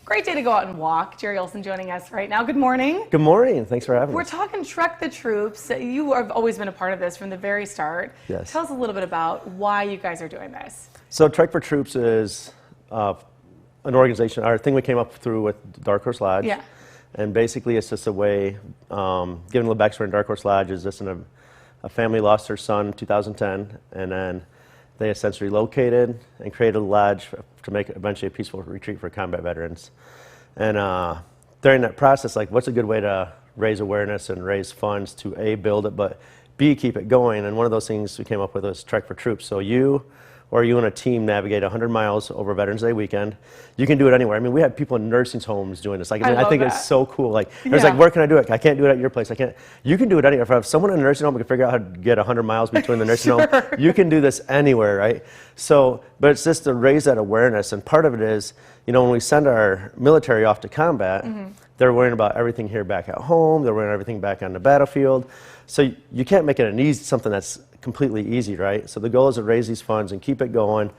Great day to go out and walk. Jerry Oleson joining us right now. Good morning. Good morning. Thanks for having us. We're talking Trek the Troops. You have always been a part of this from the very start. Yes. Tell us a little bit about why you guys are doing this. So Trek for Troops is an organization, our thing we came up through with Darkhorse Lodge. Yeah. And basically it's just a way, giving a little backstory in Darkhorse Lodge is just a family lost their son in 2010, and then they essentially relocated and created a lodge to make eventually a peaceful retreat for combat veterans. And during that process, like, what's a good way to raise awareness and raise funds to A, build it, but B, keep it going? And one of those things we came up with was Trek for Troops. So you and a team navigate 100 miles over Veterans Day weekend. You can do it anywhere. I mean, we have people in nursing homes doing this. Like, I think it's so cool. Like, there's like, where can I do it? I can't do it at your place. I can't. You can do it anywhere. If I have someone in a nursing home who can figure out how to get 100 miles between the nursing home, you can do this anywhere, right? So, but it's just to raise that awareness. And part of it is, you know, when we send our military off to combat, they're worrying about everything here back at home. They're worrying about everything back on the battlefield. So you can't make it something that's completely easy, right? So the goal is to raise these funds and keep it going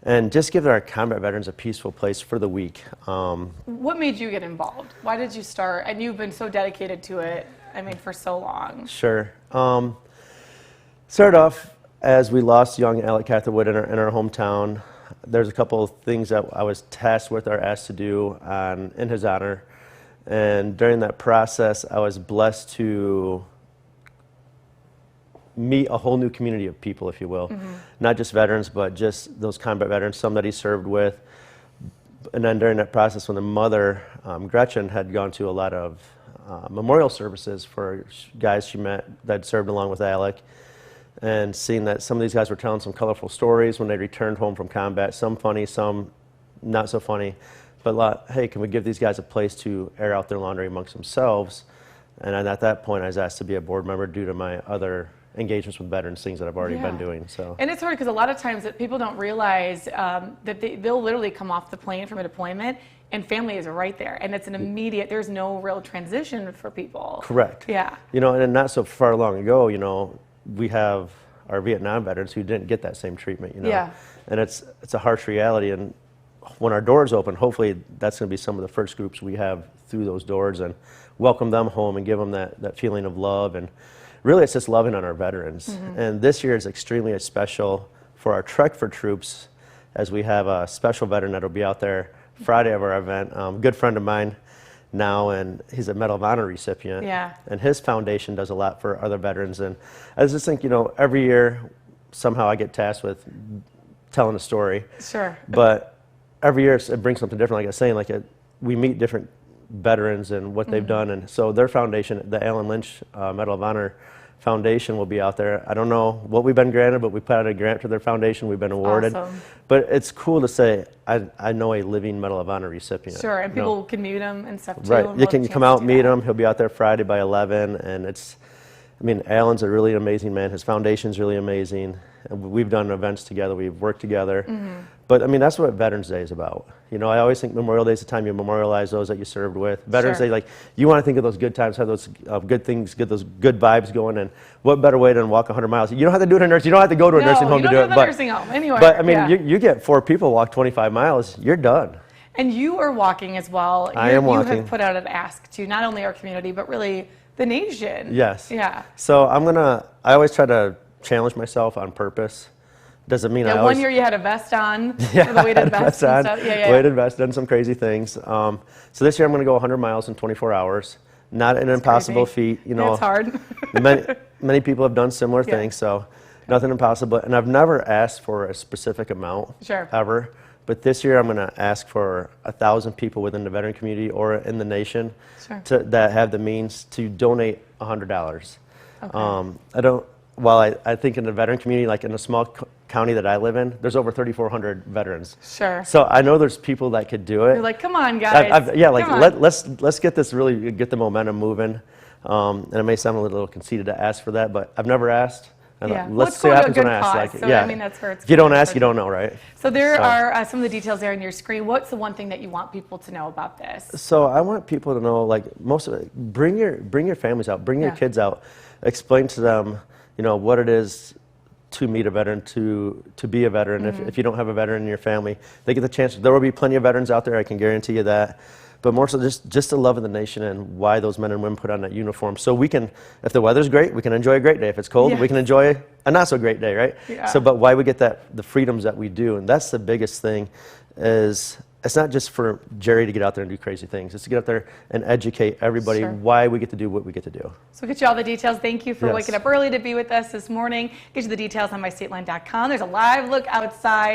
and just give our combat veterans a peaceful place for the week. What made you get involved? Why did you start? And you've been so dedicated to it, I mean, for so long. Sure. Started off as we lost young Alec Catherwood in our hometown. There's a couple of things that I was tasked with or asked to do in his honor. And during that process, I was blessed to meet a whole new community of people, if you will. Not just veterans, but just those combat veterans, some that he served with. And then during that process, when the mother, Gretchen, had gone to a lot of memorial services for guys she met that served along with Alec, and seeing that some of these guys were telling some colorful stories when they returned home from combat, some funny, some not so funny, but hey, can we give these guys a place to air out their laundry amongst themselves? And at that point, I was asked to be a board member due to my other engagements with veterans, things that I've already been doing. So. And it's hard because a lot of times that people don't realize that they'll literally come off the plane from a deployment and family is right there, and it's an immediate, there's no real transition for people. Correct. Yeah. You know, and not so far long ago, you know, we have our Vietnam veterans who didn't get that same treatment, you know. Yeah. And it's a harsh reality, and when our doors open, hopefully that's going to be some of the first groups we have through those doors and welcome them home and give them that feeling of love. And really, it's just loving on our veterans. And this year is extremely special for our Trek for Troops, as we have a special veteran that will be out there Friday of our event. A good friend of mine now, and he's a Medal of Honor recipient. Yeah. And his foundation does a lot for other veterans. And I just think, you know, every year, somehow I get tasked with telling a story. Sure. But every year it brings something different. Like I was saying, we meet different veterans and what they've done, and so their foundation, the Alan Lynch Medal of Honor Foundation, will be out there. I don't know what we've been granted, but we put out a grant to their foundation. We've been awarded. Awesome. But it's cool to say I know a living Medal of Honor recipient. Sure, and people can meet him and stuff too. Right, you can come out and meet him. He'll be out there Friday by 11, and I mean, Alan's a really amazing man. His foundation's really amazing. And we've done events together. We've worked together. But I mean, that's what Veterans Day is about. You know, I always think Memorial Day is the time you memorialize those that you served with. Veterans Day, like, you want to think of those good times, have those good things, get those good vibes going. And what better way than walk 100 miles? You don't have to do it in a nursing. You don't have to go to a nursing home to do it. But nursing home anywhere. But I mean, you get 4 people walk 25 miles, you're done. And you are walking as well. I am walking. You have put out an ask to not only our community, but really the nation. Yes. Yeah. So I always try to challenge myself on purpose. Doesn't mean I always... One year you had a vest on, with a weighted vest and stuff. Weighted vest, done some crazy things. So this year I'm going to go 100 miles in 24 hours. Not an impossible feat. You know, it's hard. many people have done similar things, so nothing impossible. And I've never asked for a specific amount, ever. But this year I'm going to ask for 1,000 people within the veteran community or in the nation that have the means to donate $100. Okay. I think in the veteran community, like in a small county that I live in, there's over 3,400 veterans. Sure. So I know there's people that could do it. You're like, come on, guys. Let's get this get the momentum moving. And it may sound a little conceited to ask for that, but I've never asked. Let's see what happens when I ask. I mean, that's where it's if you don't ask, you don't know, right? So there are some of the details there on your screen. What's the one thing that you want people to know about this? So I want people to know, like, most of it, bring your families out, bring your kids out, explain to them, you know, what it is to meet a veteran, to be a veteran. If you don't have a veteran in your family, they get the chance. There will be plenty of veterans out there, I can guarantee you that. But more so just the love of the nation and why those men and women put on that uniform. So we can, if the weather's great, we can enjoy a great day. If it's cold, we can enjoy a not so great day, right? Yeah. So, but why we get the freedoms that we do, and that's the biggest thing, is it's not just for Jerry to get out there and do crazy things. It's to get out there and educate everybody why we get to do what we get to do. So we'll get you all the details. Thank you for Yes. waking up early to be with us this morning. Get you the details on mystateline.com. There's a live look outside.